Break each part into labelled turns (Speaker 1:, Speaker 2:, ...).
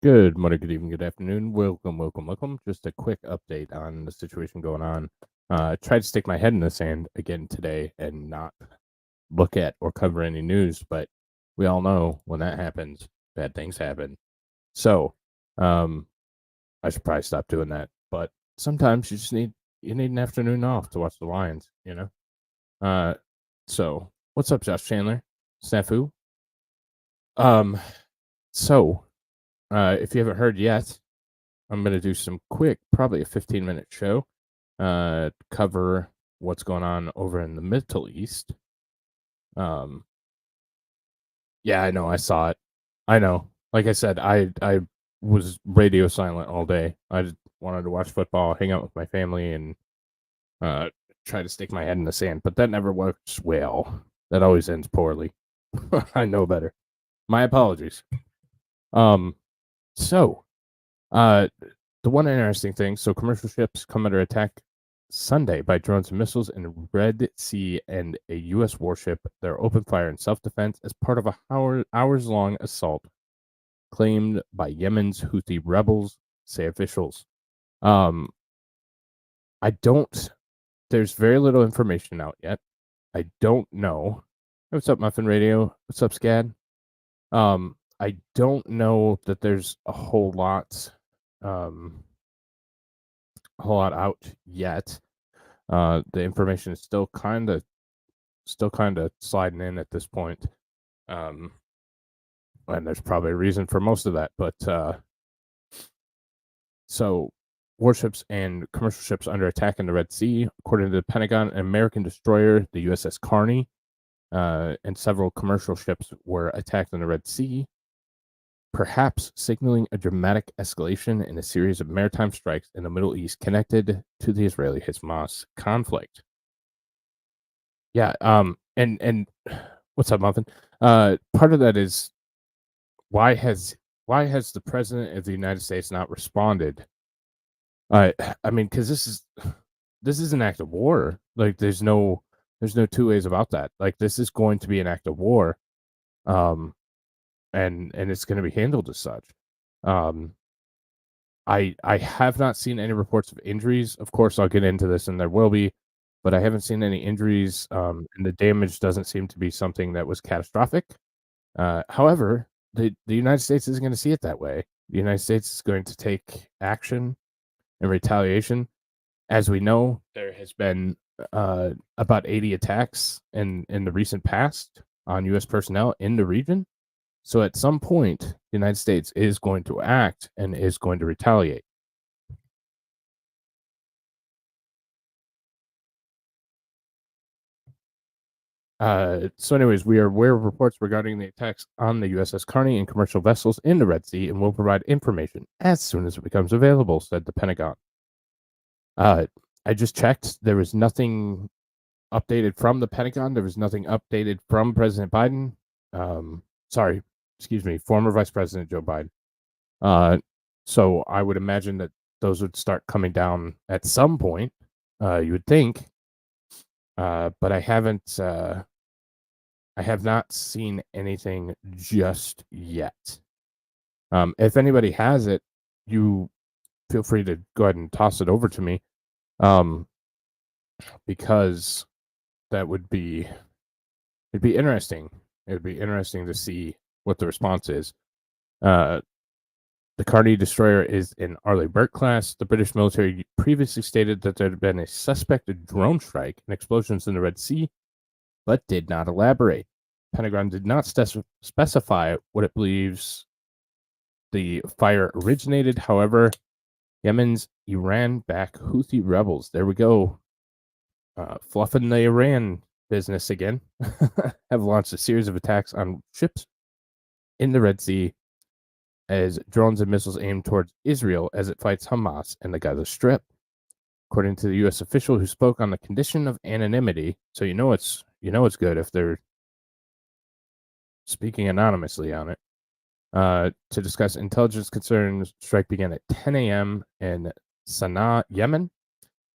Speaker 1: Good morning, good evening, good afternoon. Welcome. Just a quick update on the situation going on. Tried to stick my head in the sand again today and not look at or cover any news, but we all know when that happens, bad things happen. So, um, I should probably stop doing that. But sometimes you need an afternoon off to watch the Lions, you know? Uh, so what's up, Josh Chandler? Snafu? Um, so if you haven't heard yet, I'm going to do some quick, probably a 15-minute show, cover what's going on over in the Middle East. Um, yeah, I know, I saw it. I know. Like I said, I was radio silent all day. I just wanted to watch football, hang out with my family, and uh, try to stick my head in the sand. But that never works well. That always ends poorly. I know better. My apologies. Um, so Uh, the one interesting thing, so commercial ships come under attack Sunday by drones and missiles in the Red Sea and a U.S. warship. They're open fire in self-defense as part of a hours-long assault claimed by Yemen's Houthi rebels, say officials. Um, I don't. There's very little information out yet. I don't know. What's up, Muffin Radio? What's up, Scad? I don't know that there's um, a whole lot out yet. The information is still kind of sliding in at this point. And there's probably a reason for most of that, but so warships and commercial ships under attack in the Red Sea, according to the Pentagon. An American destroyer, the USS Carney, and several commercial ships were attacked in the Red Sea, perhaps signaling a dramatic escalation in a series of maritime strikes in the Middle East connected to the Israeli-Hamas conflict. Yeah, and what's up, Muffin? Part of that is why has the president of the United States not responded? I mean, because this is an act of war. Like, there's no two ways about that. Like, this is going to be an act of war, um, and it's going to be handled as such. Um, I have not seen any reports of injuries. Of course, I'll get into this, and there will be, but I haven't seen any injuries. And the damage doesn't seem to be something that was catastrophic. However, the United States isn't going to see it that way. The United States is going to take action and retaliation. As we know, there has been about 80 attacks in the recent past on U.S. personnel in the region. So at some point, the United States is going to act and is going to retaliate. So anyways, we are aware of reports regarding the attacks on the USS Carney and commercial vessels in the Red Sea and will provide information as soon as it becomes available, said the Pentagon. I just checked. There was nothing updated from the Pentagon. There was nothing updated from President Biden. Sorry, excuse me, former Vice President Joe Biden. So I would imagine that those would start coming down at some point. You would think, but I haven't. I have not seen anything just yet. If anybody has it, you feel free to go ahead and toss it over to me, because that would be it'd be interesting. It would be interesting to see what the response is. The Carney destroyer is in Arleigh Burke-class. The British military previously stated that there had been a suspected drone strike and explosions in the Red Sea, but did not elaborate. Pentagon did not specify what it believes the fire originated. However, Yemen's Iran-backed Houthi rebels, there we go, fluffing the Iran business again, have launched a series of attacks on ships in the Red Sea as drones and missiles aimed towards Israel as it fights Hamas in the Gaza Strip. According to the U.S. official who spoke on the condition of anonymity, so you know it's good if they're speaking anonymously on it, to discuss intelligence concerns. Strike began at 10 a.m. in Sana'a, Yemen,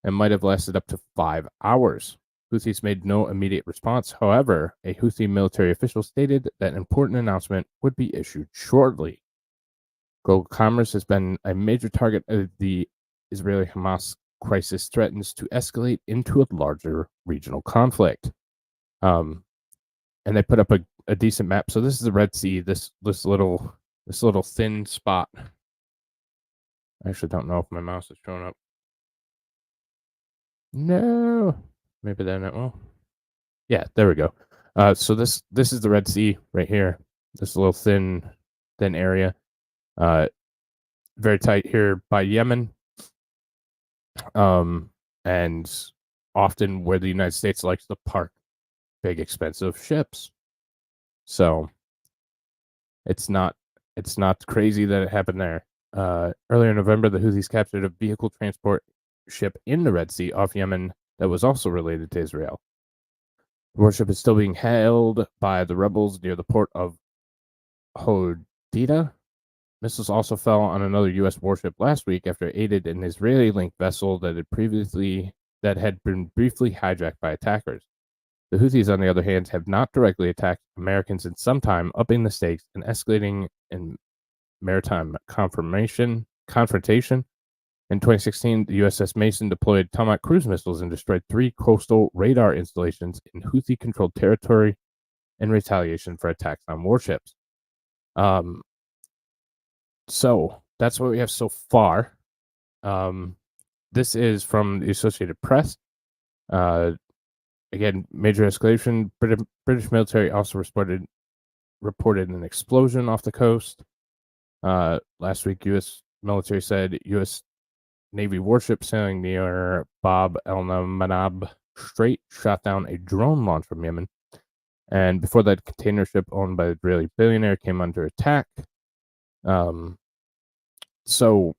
Speaker 1: and might have lasted up to 5 hours. Houthis made no immediate response. However, a Houthi military official stated that an important announcement would be issued shortly. Global commerce has been a major target of the Israeli-Hamas crisis, threatens to escalate into a larger regional conflict. And they put up a decent map. So this is the Red Sea. This little thin spot. I actually don't know if my mouse is showing up. No, maybe they're not. Well, yeah, there we go. So this is the Red Sea right here. This little thin area. Very tight here by Yemen. And often where the United States likes to park big expensive ships. So it's not crazy that it happened there. Earlier in November, the Houthis captured a vehicle transport ship in the Red Sea off Yemen that was also related to Israel. The warship is still being held by the rebels near the port of Hodeidah. Missiles also fell on another U.S. warship last week after it aided an Israeli-linked vessel that had been briefly hijacked by attackers. The Houthis, on the other hand, have not directly attacked Americans in some time, upping the stakes and escalating in maritime confrontation. In 2016, the USS Mason deployed Tomahawk cruise missiles and destroyed 3 coastal radar installations in Houthi-controlled territory in retaliation for attacks on warships. So that's what we have so far. This is from the Associated Press. Again, major escalation. British military also reported an explosion off the coast. Last week, U.S. military said U.S. Navy warship sailing near Bab el-Manab Strait shot down a drone launch from Yemen. And before that, container ship owned by the Israeli billionaire came under attack. So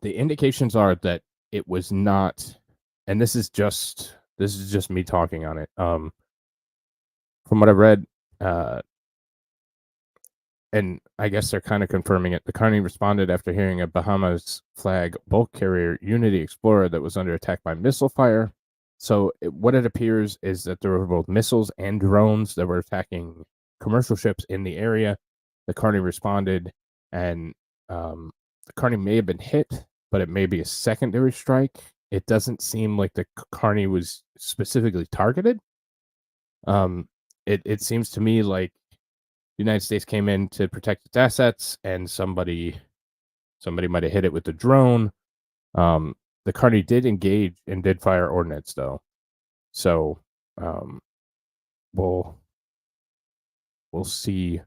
Speaker 1: the indications are that it was not, and this is just me talking on it. From what I've read, and I guess they're kind of confirming it. The Carney responded after hearing a Bahamas flag bulk carrier Unity Explorer that was under attack by missile fire. So what it appears is that there were both missiles and drones that were attacking commercial ships in the area. The Carney responded, and the Carney may have been hit, but it may be a secondary strike. It doesn't seem like the Carney was specifically targeted. It seems to me like the United States came in to protect its assets, and somebody might have hit it with the drone. The Carney did engage and did fire ordnance, though. So we'll see.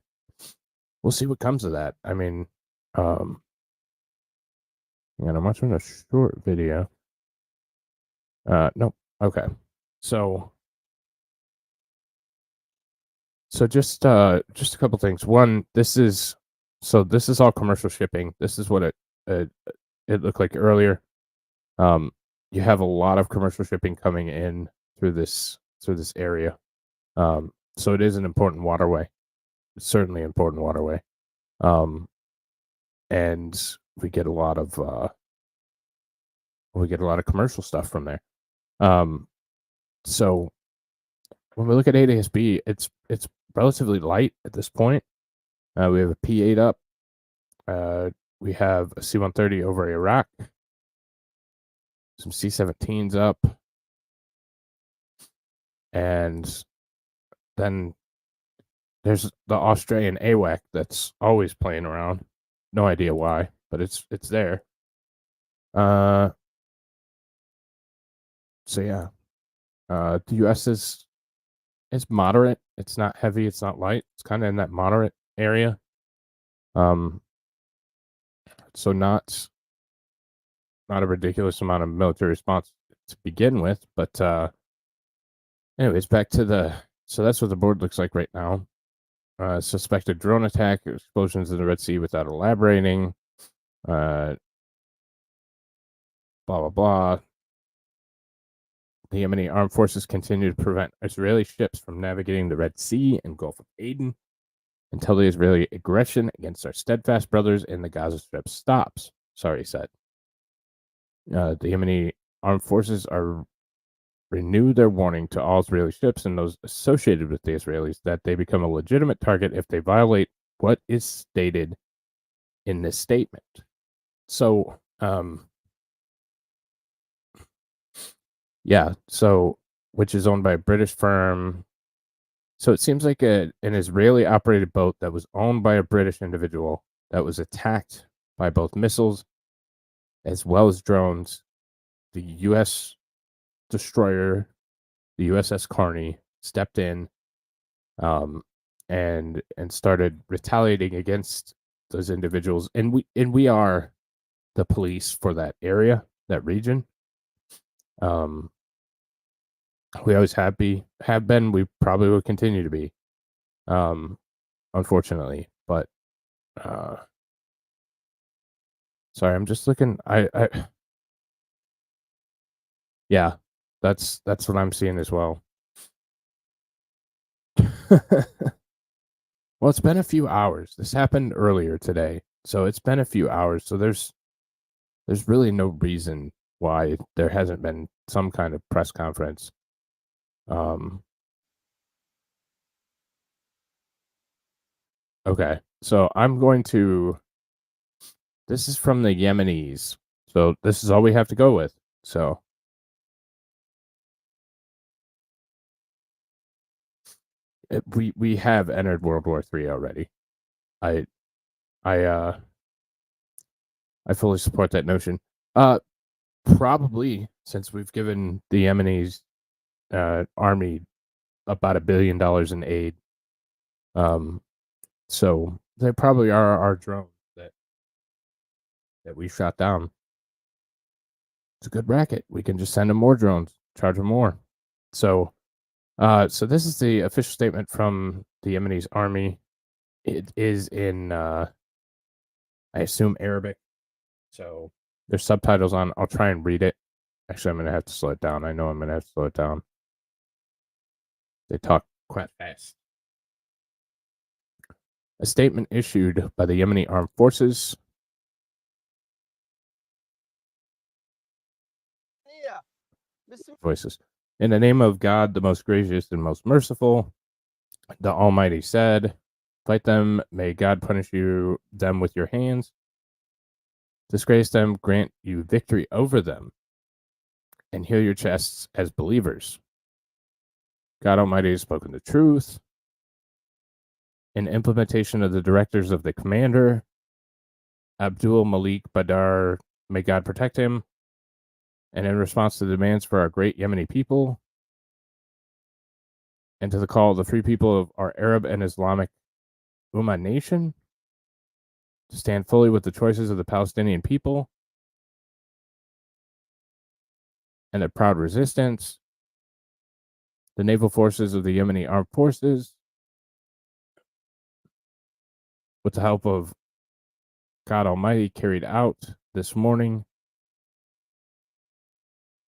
Speaker 1: We'll see what comes of that. I mean, and I'm watching a short video. No, okay. So just a couple things. One, this is all commercial shipping. This is what it looked like earlier. You have a lot of commercial shipping coming in through this area. So it is an important waterway. It's certainly an important waterway. And we get a lot of commercial stuff from there. So when we look at ADSB, it's relatively light at this point. We have a P8 up. We have a C-130 over Iraq. Some C-17s up. And then there's the Australian AWAC that's always playing around. No idea why, but it's there. So yeah. The US is moderate. It's not heavy, it's not light. It's kind of in that moderate area. So not a ridiculous amount of military response to begin with, but anyways, back to so that's what the board looks like right now. Suspected drone attack, explosions in the Red Sea without elaborating. Blah blah blah. The Yemeni armed forces continue to prevent Israeli ships from navigating the Red Sea and Gulf of Aden until the Israeli aggression against our steadfast brothers in the Gaza Strip stops. Sorry, said. The Yemeni armed forces renew their warning to all Israeli ships and those associated with the Israelis that they become a legitimate target if they violate what is stated in this statement. So, which is owned by a British firm. So it seems like an Israeli operated boat that was owned by a British individual that was attacked by both missiles as well as drones. The U.S. destroyer, the USS Carney, stepped in and started retaliating against those individuals. And we are the police for that area, that region. We always have been. We probably will continue to be. Unfortunately, but sorry, I'm just looking. Yeah, that's what I'm seeing as well. Well, it's been a few hours. This happened earlier today, so it's been a few hours. So there's really no reason why there hasn't been some kind of press conference. Okay, so I'm going to. This is from the Yemenis, so this is all we have to go with. So we have entered World War III already. I fully support that notion. Probably since we've given the Yemenis army about $1 billion in aid. So they probably are our drones that we shot down. It's a good racket. We can just send them more drones, charge them more. So this is the official statement from the Yemenis army. It is in, I assume, Arabic. So there's subtitles on. I'll try and read it. Actually, I'm going to have to slow it down. I know I'm going to have to slow it down. They talk quite fast. A statement issued by the Yemeni Armed Forces. Voices. In the name of God, the most gracious and most merciful, the Almighty said, fight them, may God punish them with your hands. Disgrace them, grant you victory over them, and heal your chests as believers. God Almighty has spoken the truth. In implementation of the directives of the commander, Abdul Malik Badar, may God protect him, and in response to the demands for our great Yemeni people, and to the call of the free people of our Arab and Islamic Ummah nation, to stand fully with the choices of the Palestinian people and their proud resistance, the naval forces of the Yemeni Armed Forces, with the help of God Almighty, carried out this morning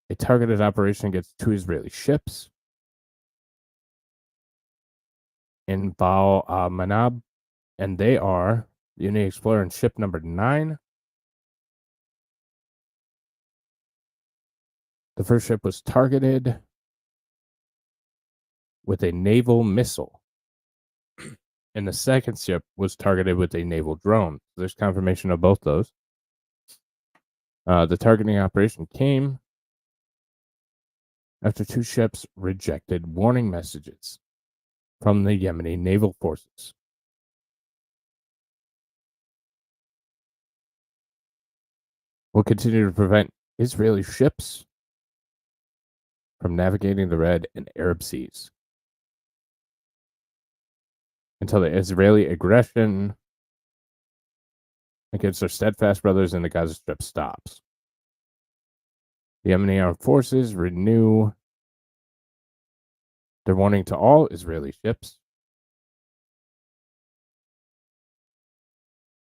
Speaker 1: a targeted operation against 2 Israeli ships in Baal Manab, and they are the Unity Explorer and ship number 9. The first ship was targeted with a naval missile, and the second ship was targeted with a naval drone. There's confirmation of both those. The targeting operation came after 2 ships rejected warning messages from the Yemeni naval forces. We'll continue to prevent Israeli ships from navigating the Red and Arab Seas until the Israeli aggression against their steadfast brothers in the Gaza Strip stops. The Yemeni Armed Forces renew their warning to all Israeli ships,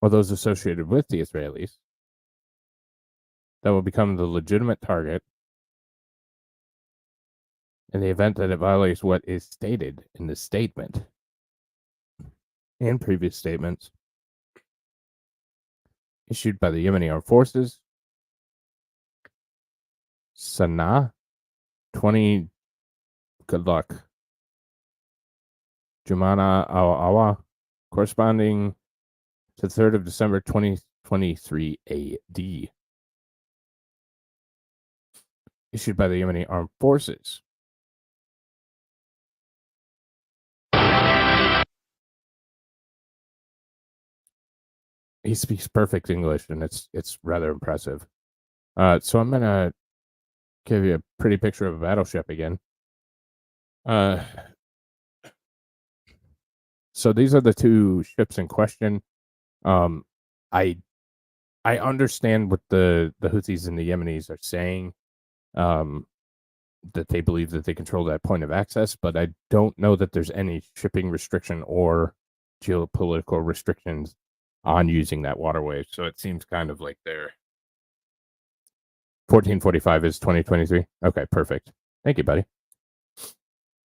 Speaker 1: or those associated with the Israelis, that will become the legitimate target in the event that it violates what is stated in the statement and previous statements issued by the Yemeni Armed Forces. Sana'a 20, good luck. Jumana Awa, corresponding to 3rd of December 2023 AD. Issued by the Yemeni Armed Forces. He speaks perfect English, and it's rather impressive. So I'm gonna give you a pretty picture of a battleship again. So these are the two ships in question. I understand what the Houthis and the Yemenis are saying. That they believe that they control that point of access, but I don't know that there's any shipping restriction or geopolitical restrictions on using that waterway. So it seems kind of like they're 1445 is 2023. Okay, perfect. Thank you, buddy.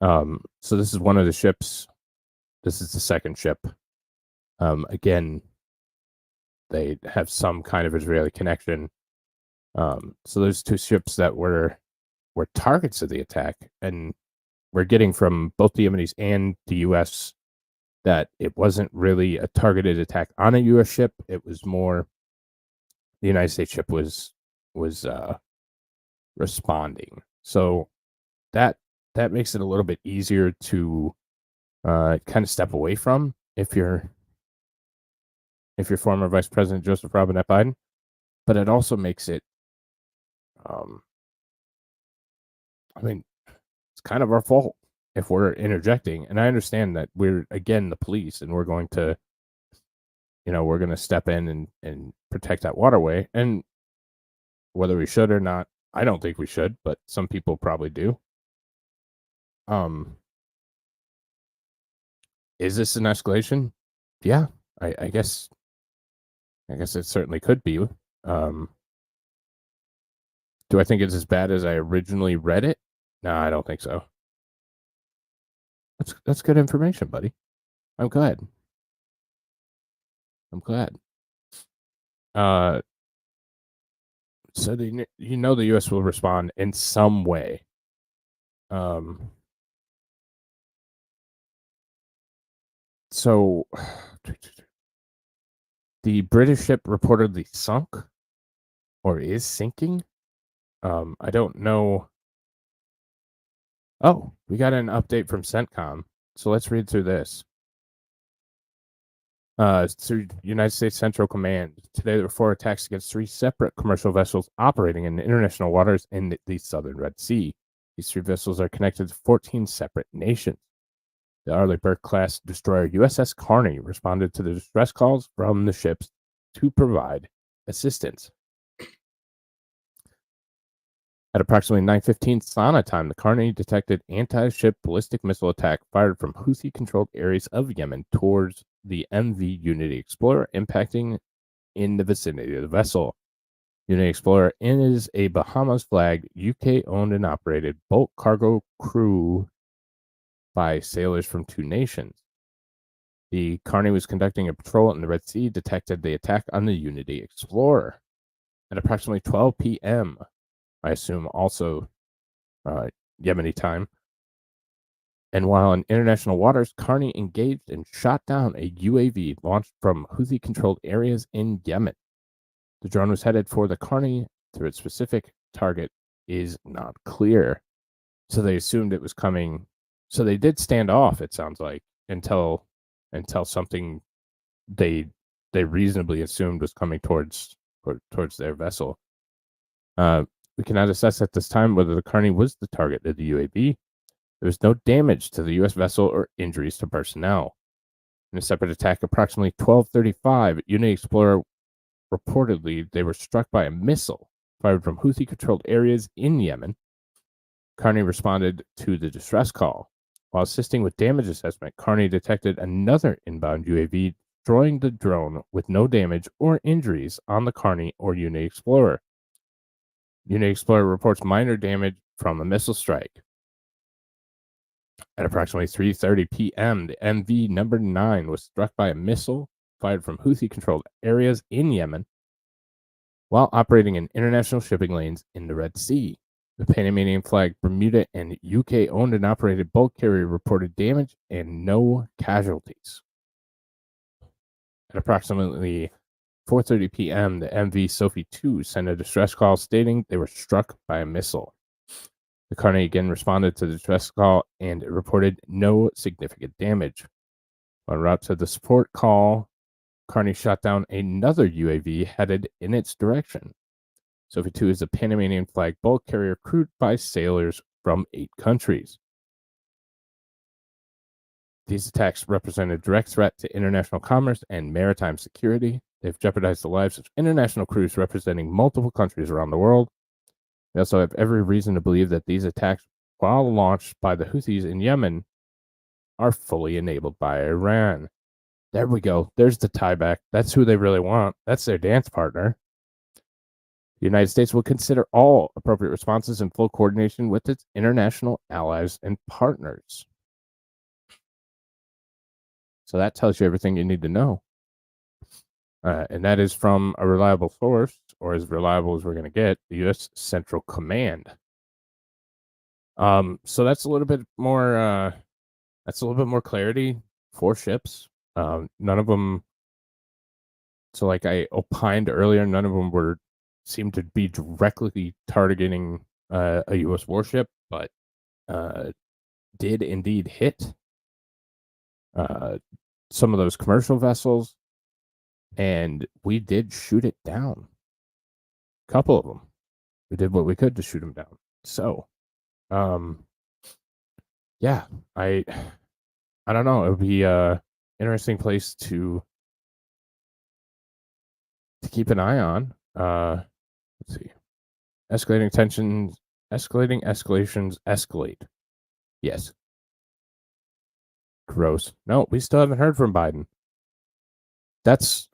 Speaker 1: So this is one of the ships. This is the second ship. Again, they have some kind of Israeli connection. So there's two ships that were targets of the attack, and we're getting from both the Yemenis and the U.S. that it wasn't really a targeted attack on a U.S. ship. It was more the United States ship was responding. So that makes it a little bit easier to kind of step away from if you're former Vice President Joseph Robinette Biden. But it also makes it, I mean, it's kind of our fault if we're interjecting. And I understand that we're, again, the police, and we're going to, we're going to step in and protect that waterway. And whether we should or not, I don't think we should, but some people probably do. Is this an escalation? Yeah, I guess it certainly could be. Do I think it's as bad as I originally read it? No, I don't think so. That's good information, buddy. I'm glad. So the U.S. will respond in some way. So the British ship reportedly sunk or is sinking. I don't know. Oh, we got an update from CENTCOM. So let's read through this. Through United States Central Command, today there were 4 attacks against 3 separate commercial vessels operating in international waters in the southern Red Sea. These 3 vessels are connected to 14 separate nations. The Arleigh Burke-class destroyer USS Carney responded to the distress calls from the ships to provide assistance. At approximately 9:15 Sana time, the Carney detected anti-ship ballistic missile attack fired from Houthi-controlled areas of Yemen towards the MV Unity Explorer, impacting in the vicinity of the vessel. Unity Explorer is a Bahamas-flagged, UK-owned and operated bulk cargo crew by sailors from 2 nations. The Carney was conducting a patrol in the Red Sea, detected the attack on the Unity Explorer. At approximately 12 p.m., I assume also Yemeni time, and while in international waters, Carney engaged and shot down a UAV launched from Houthi-controlled areas in Yemen. The drone was headed for the Carney, though its specific target is not clear. So they assumed it was coming. So they did stand off, it sounds like, until something they reasonably assumed was coming towards their vessel. We cannot assess at this time whether the Carney was the target of the UAV. There was no damage to the U.S. vessel or injuries to personnel. In a separate attack, approximately 12:35, Unity Explorer reportedly they were struck by a missile fired from Houthi-controlled areas in Yemen. Carney responded to the distress call. While assisting with damage assessment, Carney detected another inbound UAV, destroying the drone with no damage or injuries on the Carney or Unity Explorer. Unity Explorer reports minor damage from a missile strike. At approximately 3:30 p.m., the MV number 9 was struck by a missile fired from Houthi-controlled areas in Yemen while operating in international shipping lanes in the Red Sea. The Panamanian-flagged Bermuda and UK-owned and operated bulk carrier reported damage and no casualties. At approximately 4:30 p.m., the MV Sophie 2 sent a distress call stating they were struck by a missile. The Carney again responded to the distress call and reported no significant damage. En route to the support call, Carney shot down another UAV headed in its direction. Sophie 2 is a Panamanian flag bulk carrier crewed by sailors from 8 countries. These attacks represent a direct threat to international commerce and maritime security. They've jeopardized the lives of international crews representing multiple countries around the world. We also have every reason to believe that these attacks, while launched by the Houthis in Yemen, are fully enabled by Iran. There we go. There's the tie back. That's who they really want. That's their dance partner. The United States will consider all appropriate responses in full coordination with its international allies and partners. So that tells you everything you need to know. And that is from a reliable source, or as reliable as we're going to get, the U.S. Central Command. So that's a little bit more. That's a little bit more clarity. 4 ships. None of them. So, like I opined earlier, none of them seemed to be directly targeting a U.S. warship, but did indeed hit some of those commercial vessels, and we did shoot it down. A couple of them. We did what we could to shoot them down. So, yeah, I don't know. It would be a interesting place to keep an eye on. Let's see. Escalating tensions, escalations escalate. Yes. Gross. No, we still haven't heard from Biden. That's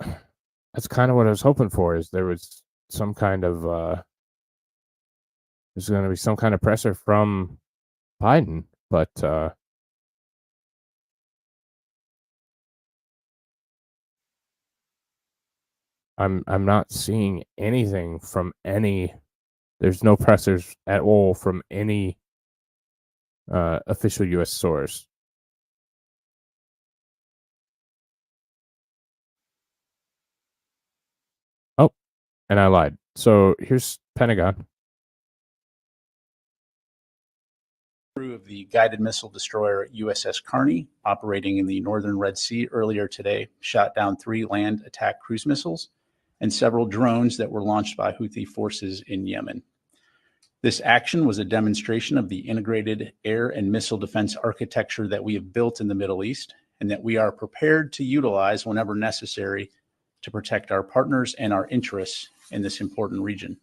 Speaker 1: kind of what I was hoping for, is there was some kind of there's going to be some kind of pressure from Biden, but I'm not seeing anything from any. There's no pressures at all from any official U.S. source. Oh, and I lied. So here's Pentagon.
Speaker 2: Crew of the guided missile destroyer USS Carney, operating in the northern Red Sea earlier today, shot down 3 land attack cruise missiles and several drones that were launched by Houthi forces in Yemen. This action was a demonstration of the integrated air and missile defense architecture that we have built in the Middle East and that we are prepared to utilize whenever necessary to protect our partners and our interests in this important region.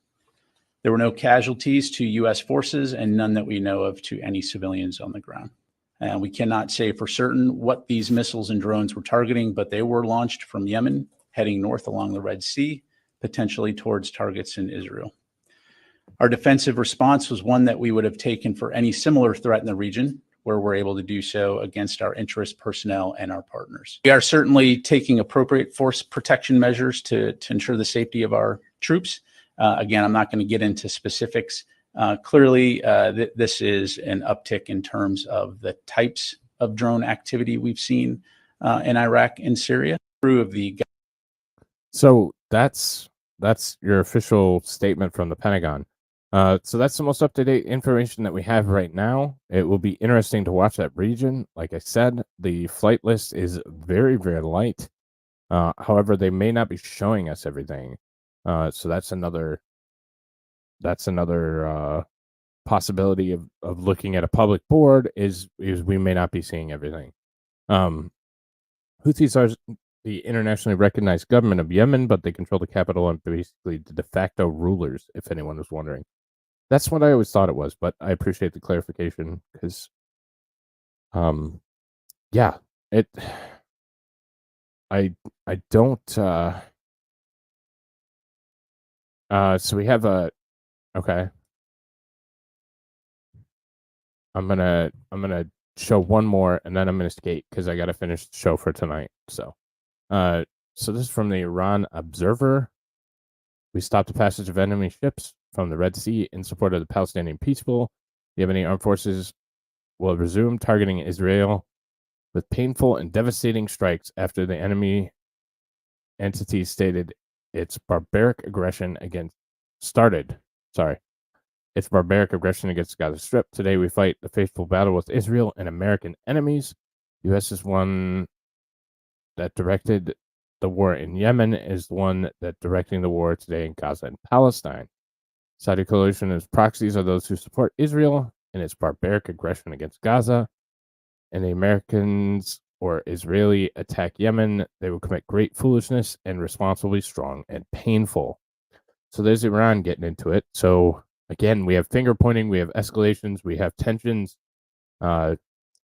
Speaker 2: There were no casualties to U.S. forces and none that we know of to any civilians on the ground. And we cannot say for certain what these missiles and drones were targeting, but they were launched from Yemen, heading north along the Red Sea, potentially towards targets in Israel. Our defensive response was one that we would have taken for any similar threat in the region, where we're able to do so against our interest personnel and our partners. We are certainly taking appropriate force protection measures to ensure the safety of our troops. Again, I'm not going to get into specifics. Clearly, this is an uptick in terms of the types of drone activity we've seen in Iraq and Syria.
Speaker 1: So that's your official statement from the Pentagon. So that's the most up-to-date information that we have right now. It will be interesting to watch that region. Like I said, the flight list is very, very light. However, they may not be showing us everything. So that's another possibility of looking at a public board is we may not be seeing everything. Houthis are the internationally recognized government of Yemen, but they control the capital and basically the de facto rulers, if anyone was wondering. That's what I always thought it was, but I appreciate the clarification because, yeah, I don't, so we have okay. I'm gonna show one more and then I'm gonna skate because I gotta finish the show for tonight. So this is from the Iran Observer. We stopped the passage of enemy ships from the Red Sea in support of the Palestinian people. The Yemeni armed forces will resume targeting Israel with painful and devastating strikes after the enemy entity stated its barbaric aggression against its barbaric aggression against Gaza Strip. Today we fight the faithful battle with Israel and American enemies. U.S. is one that directed the war in Yemen, is the one that directing the war today in Gaza and Palestine. Saudi coalition and its proxies are those who support Israel in its barbaric aggression against Gaza. And the Americans or Israeli attack Yemen, they will commit great foolishness and responsibly strong and painful. So there's Iran getting into it. So again, we have finger pointing, we have escalations, we have tensions.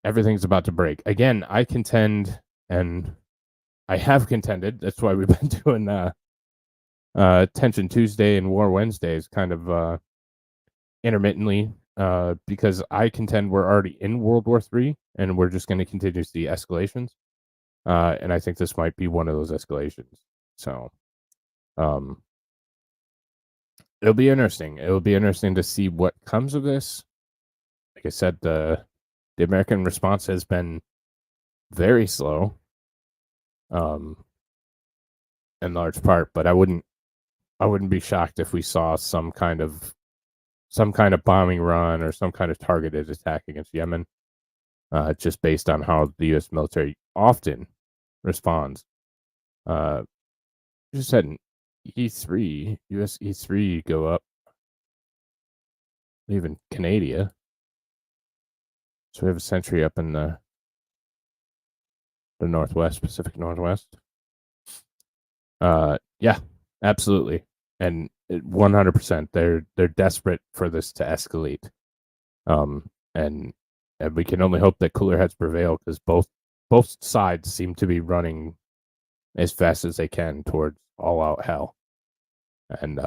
Speaker 1: Everything's about to break. Again, I contend, and I have contended. That's why we've been doing Tension Tuesday and War Wednesdays kind of intermittently, because I contend we're already in World War III, and we're just going to continue to see escalations. And I think this might be one of those escalations. So, it'll be interesting. It'll be interesting to see what comes of this. Like I said, the American response has been very slow, in large part. But I wouldn't be shocked if we saw some kind of bombing run or some kind of targeted attack against Yemen, just based on how the U.S. military often responds. Just had an E3, U.S. E3 go up, even Canada. So we have a sentry up in the Northwest, Pacific Northwest. Yeah, absolutely. And 100%, they're desperate for this to escalate. And we can only hope that cooler heads prevail, because both sides seem to be running as fast as they can towards all out hell. And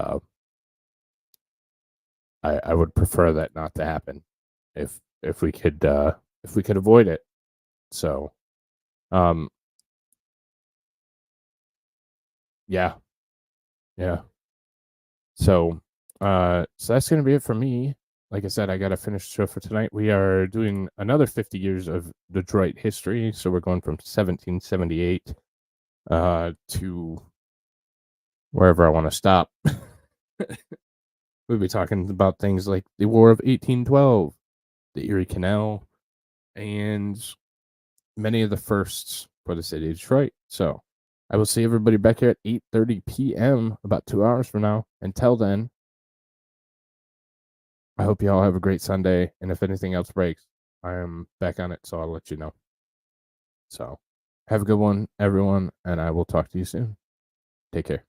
Speaker 1: I would prefer that not to happen if we could avoid it. So yeah. So that's going to be it for me. Like I said, I got to finish the show for tonight. We are doing another 50 years of Detroit history. So we're going from 1778 to wherever I want to stop. We'll be talking about things like the War of 1812, the Erie Canal, and many of the firsts for the city of Detroit. So I will see everybody back here at 8:30 p.m., about 2 hours from now. Until then, I hope you all have a great Sunday. And if anything else breaks, I am back on it, so I'll let you know. So have a good one, everyone, and I will talk to you soon. Take care.